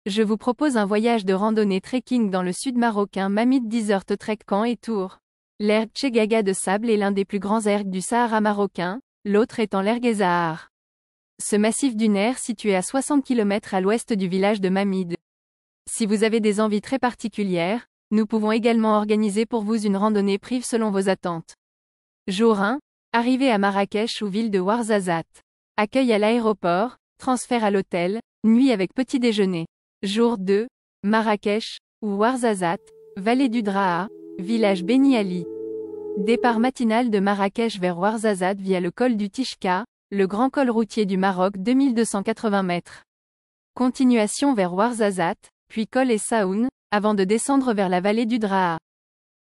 Je vous propose un voyage de randonnée trekking dans le sud marocain Mamid Desert Trek Camp et Tour. L'erg Tchegaga de sable est l'un des plus grands ergs du Sahara marocain, l'autre étant l'erg Ezahar. Ce massif dunaire situé à 60 km à l'ouest du village de Mamid. Si vous avez des envies très particulières, nous pouvons également organiser pour vous une randonnée prive selon vos attentes. Jour 1, arrivée à Marrakech ou ville de Ouarzazate. Accueil à l'aéroport, transfert à l'hôtel, nuit avec petit déjeuner. Jour 2, Marrakech, ou Ouarzazate, vallée du Draa, village Beni Ali. Départ matinal de Marrakech vers Ouarzazate via le col du Tishka, le grand col routier du Maroc 2280 mètres. Continuation vers Ouarzazate, puis col et Saoun, avant de descendre vers la vallée du Draa.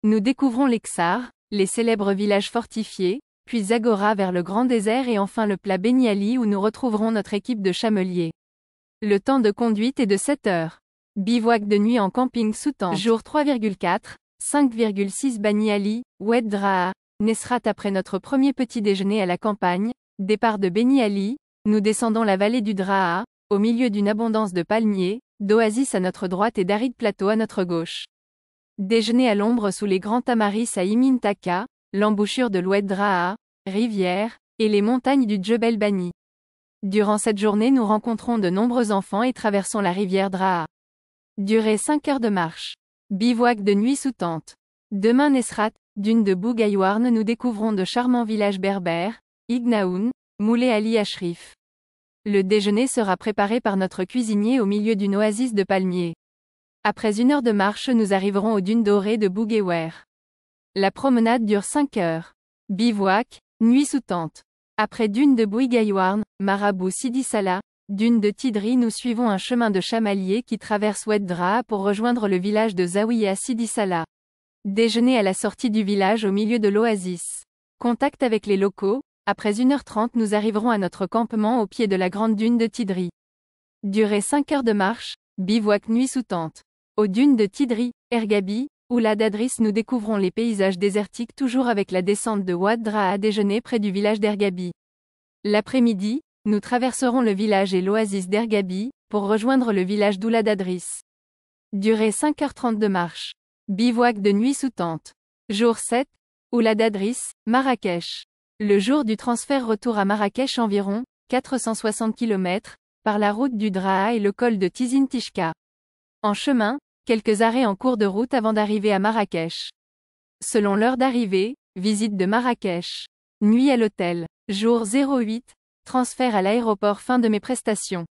Nous découvrons l'Exar, les célèbres villages fortifiés, puis Zagora vers le grand désert et enfin le plat Beni Ali où nous retrouverons notre équipe de chameliers. Le temps de conduite est de 7 heures. Bivouac de nuit en camping sous tente. Jour 3,4, 5,6 Beni Ali, Oued Draa, Nesrat après notre premier petit déjeuner à la campagne, départ de Beni Ali, nous descendons la vallée du Draa, au milieu d'une abondance de palmiers, d'oasis à notre droite et d'arides plateaux à notre gauche. Déjeuner à l'ombre sous les grands tamaris à Imin Taka, l'embouchure de l'Oued Draa, rivière, et les montagnes du Djebel Bani. Durant cette journée nous rencontrons de nombreux enfants et traversons la rivière Draa. Durée 5 heures de marche. Bivouac de nuit sous tente. Demain Nesrat, dune de Bougaïouarn nous découvrons de charmants villages berbères, Ignaoun, Moulay Ali Ashrif. Le déjeuner sera préparé par notre cuisinier au milieu d'une oasis de palmiers. Après 1 heure de marche nous arriverons aux dunes dorées de Bouguewer. La promenade dure 5 heures. Bivouac, nuit sous tente. Après dune de Bougaïouarn, Marabout Sidi Salah, dune de Tidri nous suivons un chemin de chamalier qui traverse Oued Draa pour rejoindre le village de Zawiya Sidi Salah. Déjeuner à la sortie du village au milieu de l'oasis. Contact avec les locaux, après 1h30 nous arriverons à notre campement au pied de la grande dune de Tidri. Durée 5 heures de marche, bivouac nuit sous tente. Aux dunes de Tidri, Ergabi, Oulad Adris nous découvrons les paysages désertiques toujours avec la descente de Oued Draa à déjeuner près du village d'Ergabi. L'après-midi, nous traverserons le village et l'oasis d'Ergabi, pour rejoindre le village d'Oulad Adris. Durée 5h30 de marche. Bivouac de nuit sous tente. Jour 7, Oulad Adris, Marrakech. Le jour du transfert retour à Marrakech environ, 460 km, par la route du Draa et le col de Tizin Tishka. En chemin, quelques arrêts en cours de route avant d'arriver à Marrakech. Selon l'heure d'arrivée, visite de Marrakech. Nuit à l'hôtel. Jour 08, transfert à l'aéroport fin de mes prestations.